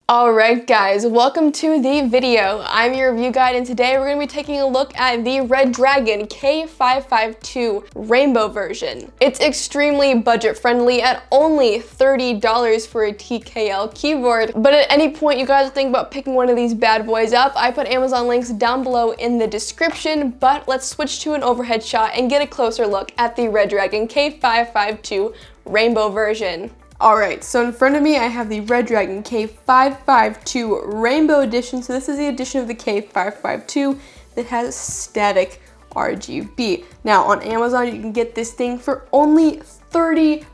Alright guys, welcome to the video. I'm your review guide and today we're going to be taking a look at the Redragon K552 Rainbow version. It's extremely budget friendly at only $30 for a TKL keyboard, but at any point you guys think about picking one of these bad boys up, I put Amazon links down below in the description, but let's switch to an overhead shot and get a closer look at the Redragon K552 Rainbow version. Alright, so in front of me I have the Redragon K552 Rainbow Edition. So this is the edition of the K552 that has static RGB. Now on Amazon you can get this thing for only $30,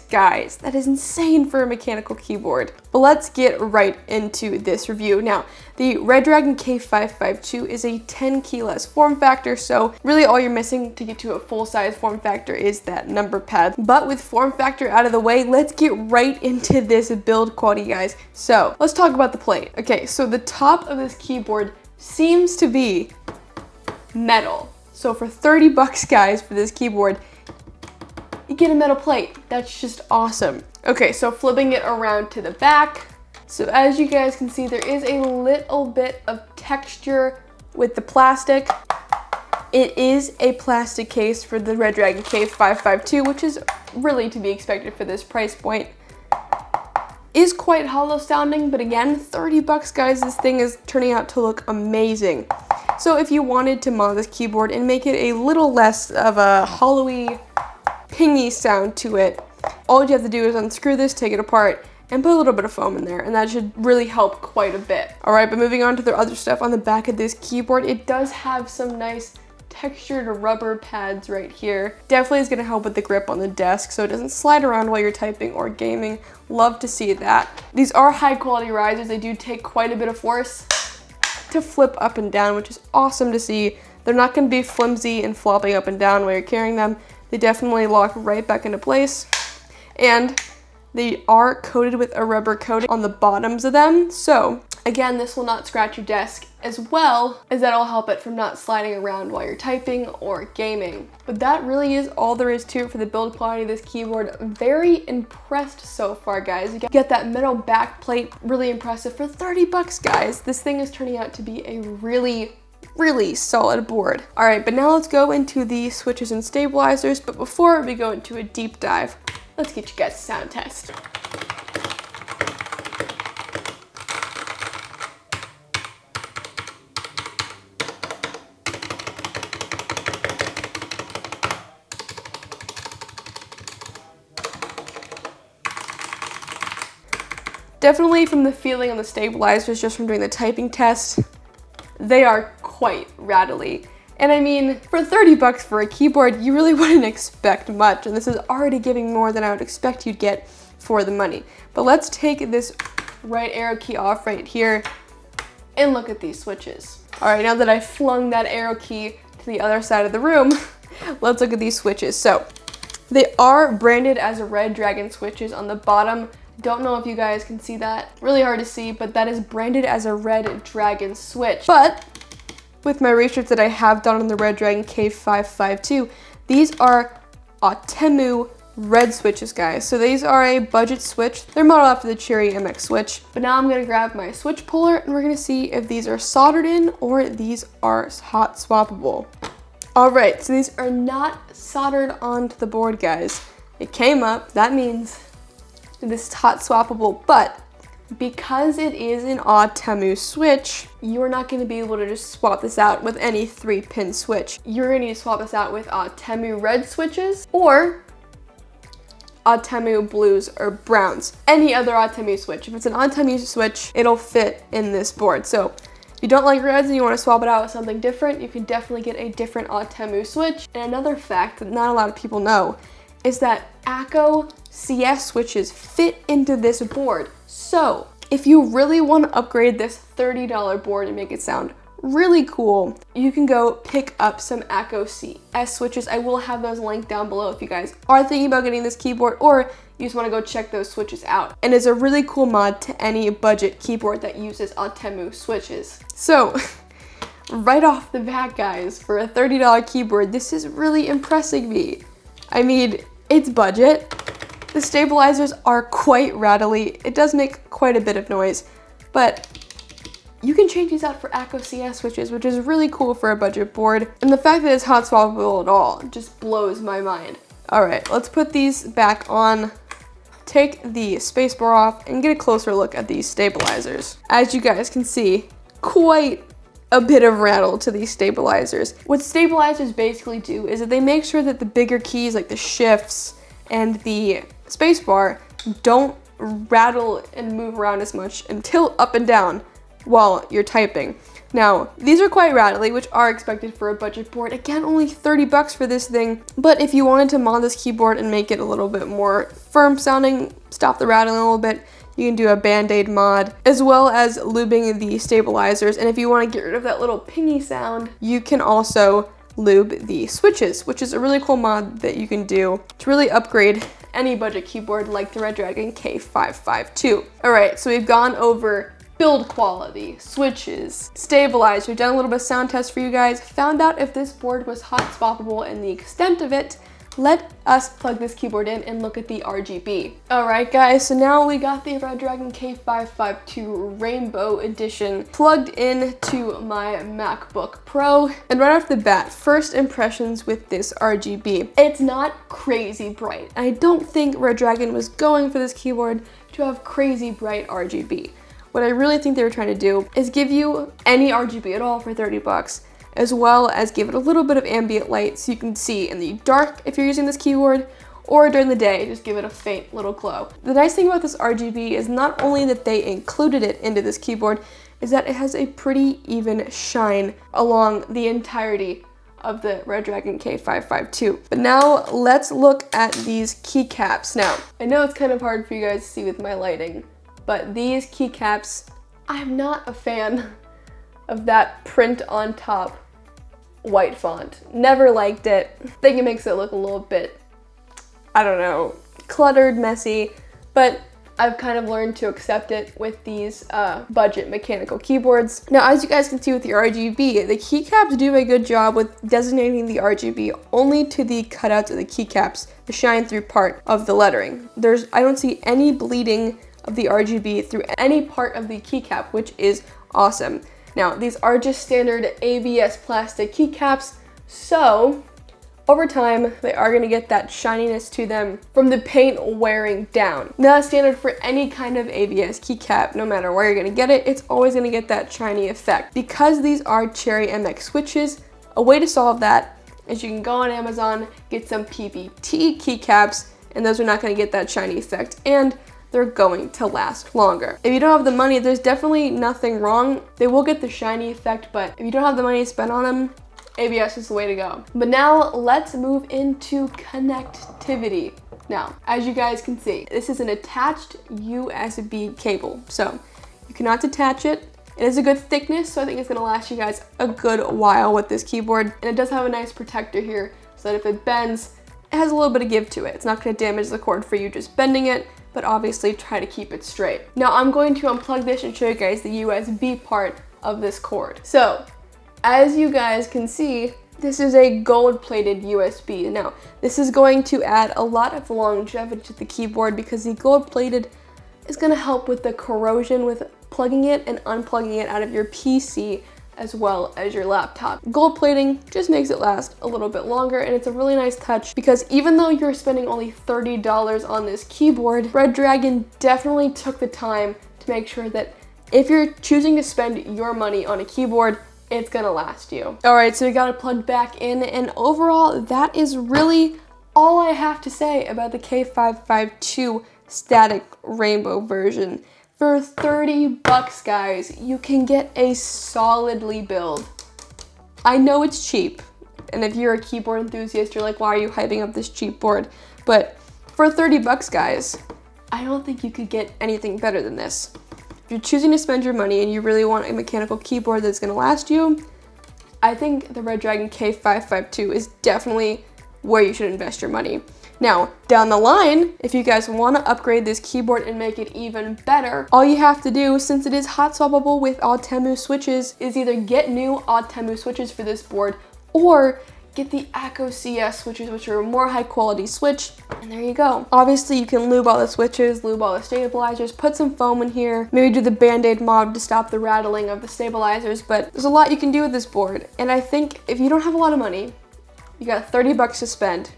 guys. That is insane for a mechanical keyboard. But let's get right into this review. Now, the Redragon K552 is a 10 keyless form factor, so really all you're missing to get to a full-size form factor is that number pad. But with form factor out of the way, let's get right into this build quality, guys. So let's talk about the plate. Okay, so the top of this keyboard seems to be metal. So for $30, guys, for this keyboard, you get a metal plate. That's just awesome. Okay, so flipping it around to the back. So as you guys can see, there is a little bit of texture with the plastic. It is a plastic case for the Redragon K552, which is really to be expected for this price point. Is quite hollow sounding, but again, $30, guys, this thing is turning out to look amazing. So if you wanted to mod this keyboard and make it a little less of a hollowy, pingy sound to it, all you have to do is unscrew this, take it apart, and put a little bit of foam in there, and that should really help quite a bit. All right, but moving on to the other stuff on the back of this keyboard, it does have some nice textured rubber pads right here. Definitely is gonna help with the grip on the desk so it doesn't slide around while you're typing or gaming. Love to see that. These are high quality risers. They do take quite a bit of force to flip up and down, which is awesome to see. They're not gonna be flimsy and flopping up and down while you're carrying them. They definitely lock right back into place. And they are coated with a rubber coating on the bottoms of them. So again, this will not scratch your desk, as well as that'll help it from not sliding around while you're typing or gaming. But that really is all there is to it for the build quality of this keyboard. Very impressed so far, guys. You get that metal back plate, really impressive. For $30, guys, this thing is turning out to be a really solid board. All right, but now let's go into the switches and stabilizers. But before we go into a deep dive, let's get you guys a sound test. Definitely from the feeling on the stabilizers, just from doing the typing test, they are quite rattly. And I mean, for $30 for a keyboard, you really wouldn't expect much, and this is already giving more than I would expect you'd get for the money. But let's take this right arrow key off right here and look at these switches. All right, now that I flung that arrow key to the other side of the room, let's look at these switches. So they are branded as Redragon switches on the bottom. Don't know if you guys can see that. Really hard to see, but that is branded as a Redragon switch. But with my research that I have done on the Redragon K552, these are Atemu red switches, guys. So these are a budget switch. They're modeled after the Cherry MX switch. But now I'm gonna grab my switch puller and we're gonna see if these are soldered in or these are hot swappable. All right, so these are not soldered onto the board, guys. It came up, that means this is hot swappable, but because it is an Atemu switch, you're not going to be able to just swap this out with any 3-pin switch. You're going to need to swap this out with Atemu red switches or Atemu blues or browns. Any other Atemu switch. If it's an Atemu switch, it'll fit in this board. So if you don't like reds and you want to swap it out with something different, you can definitely get a different Atemu switch. And another fact that not a lot of people know is that ACO CS switches fit into this board. So if you really want to upgrade this $30 board and make it sound really cool, you can go pick up some ACO CS switches. I will have those linked down below if you guys are thinking about getting this keyboard or you just want to go check those switches out. And it's a really cool mod to any budget keyboard that uses Atemu switches. So right off the bat, guys, for a $30 keyboard, this is really impressing me. I mean, it's budget. The stabilizers are quite rattly. It does make quite a bit of noise, but you can change these out for ACO CS switches, which is really cool for a budget board. And the fact that it's hot swappable at all just blows my mind. All right, let's put these back on, take the spacebar off, and get a closer look at these stabilizers. As you guys can see, quite a bit of rattle to these stabilizers. What stabilizers basically do is that they make sure that the bigger keys like the shifts and the spacebar don't rattle and move around as much and tilt up and down while you're typing. Now, these are quite rattly, which are expected for a budget board. Again, only 30 bucks for this thing. But if you wanted to mod this keyboard and make it a little bit more firm sounding, stop the rattling a little bit, you can do a Band-Aid mod, as well as lubing the stabilizers. And if you want to get rid of that little pingy sound, you can also lube the switches, which is a really cool mod that you can do to really upgrade any budget keyboard like the Redragon K552. All right, so we've gone over build quality, switches, stabilizers. We've done a little bit of sound test for you guys, found out if this board was hot swappable and the extent of it. Let us plug this keyboard in and look at the RGB. All right, guys, so now we got the Redragon K552 Rainbow Edition plugged into my MacBook Pro. And right off the bat, first impressions with this RGB. It's not crazy bright. I don't think Redragon was going for this keyboard to have crazy bright RGB. What I really think they were trying to do is give you any RGB at all for 30 bucks, as well as give it a little bit of ambient light so you can see in the dark if you're using this keyboard, or during the day, just give it a faint little glow. The nice thing about this RGB is not only that they included it into this keyboard, is that it has a pretty even shine along the entirety of the Redragon K552. But now let's look at these keycaps. Now, I know it's kind of hard for you guys to see with my lighting, but these keycaps, I'm not a fan of that print on top white font. Never liked it. Think it makes it look a little bit, I don't know, cluttered, messy, but I've kind of learned to accept it with these budget mechanical keyboards. Now, as you guys can see with the RGB, the keycaps do a good job with designating the RGB only to the cutouts of the keycaps, the shine through part of the lettering. I don't see any bleeding of the RGB through any part of the keycap, which is awesome. Now, these are just standard ABS plastic keycaps, so over time, they are gonna get that shininess to them from the paint wearing down. Now, that's standard for any kind of ABS keycap, no matter where you're gonna get it, it's always gonna get that shiny effect. Because these are Cherry MX switches, a way to solve that is you can go on Amazon, get some PBT keycaps, and those are not gonna get that shiny effect, and they're going to last longer. If you don't have the money, there's definitely nothing wrong. They will get the shiny effect, but if you don't have the money to spend on them, ABS is the way to go. But now let's move into connectivity. Now, as you guys can see, this is an attached USB cable. So you cannot detach it. It is a good thickness, so I think it's gonna last you guys a good while with this keyboard. And it does have a nice protector here, so that if it bends, it has a little bit of give to it. It's not gonna damage the cord for you just bending it, but obviously try to keep it straight. Now I'm going to unplug this and show you guys the USB part of this cord. So, as you guys can see, this is a gold-plated USB. Now, this is going to add a lot of longevity to the keyboard because the gold-plated is gonna help with the corrosion with plugging it and unplugging it out of your PC as well as your laptop. Gold plating just makes it last a little bit longer, and it's a really nice touch because even though you're spending only $30 on this keyboard, Redragon definitely took the time to make sure that if you're choosing to spend your money on a keyboard, it's gonna last you. All right, so we got it plugged back in, and overall, that is really all I have to say about the K552 static rainbow version. For 30 bucks, guys, you can get a solidly build. I know it's cheap, and if you're a keyboard enthusiast, you're like, why are you hyping up this cheap board? But for 30 bucks, guys, I don't think you could get anything better than this. If you're choosing to spend your money and you really want a mechanical keyboard that's gonna last you, I think the Redragon K552 is definitely where you should invest your money. Now, down the line, if you guys want to upgrade this keyboard and make it even better, all you have to do, since it is hot swappable with Altemu switches, is either get new Altemu switches for this board or get the ACO CS switches, which are a more high quality switch, and there you go. Obviously, you can lube all the switches, lube all the stabilizers, put some foam in here, maybe do the Band-Aid mod to stop the rattling of the stabilizers, but there's a lot you can do with this board. And I think if you don't have a lot of money, you got 30 bucks to spend,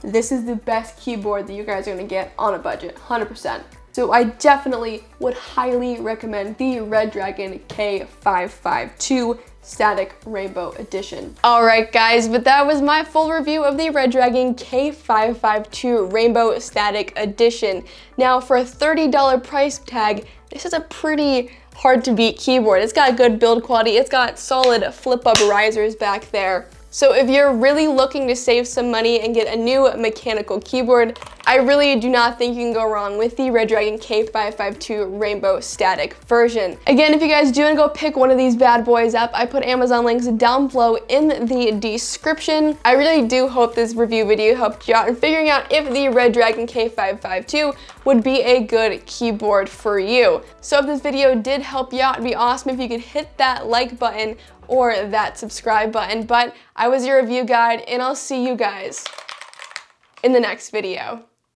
this is the best keyboard that you guys are gonna get on a budget, 100%. So I definitely would highly recommend the Redragon K552 Static Rainbow Edition. All right, guys, but that was my full review of the Redragon K552 Rainbow Static Edition. Now, for a $30 price tag, this is a pretty hard to beat keyboard. It's got good build quality. It's got solid flip-up risers back there. So if you're really looking to save some money and get a new mechanical keyboard, I really do not think you can go wrong with the Redragon K552 Rainbow Static version. Again, if you guys do want to go pick one of these bad boys up, I put Amazon links down below in the description. I really do hope this review video helped you out in figuring out if the Redragon K552 would be a good keyboard for you. So if this video did help you out, it'd be awesome if you could hit that like button or that subscribe button. But I was your review guide, and I'll see you guys in the next video.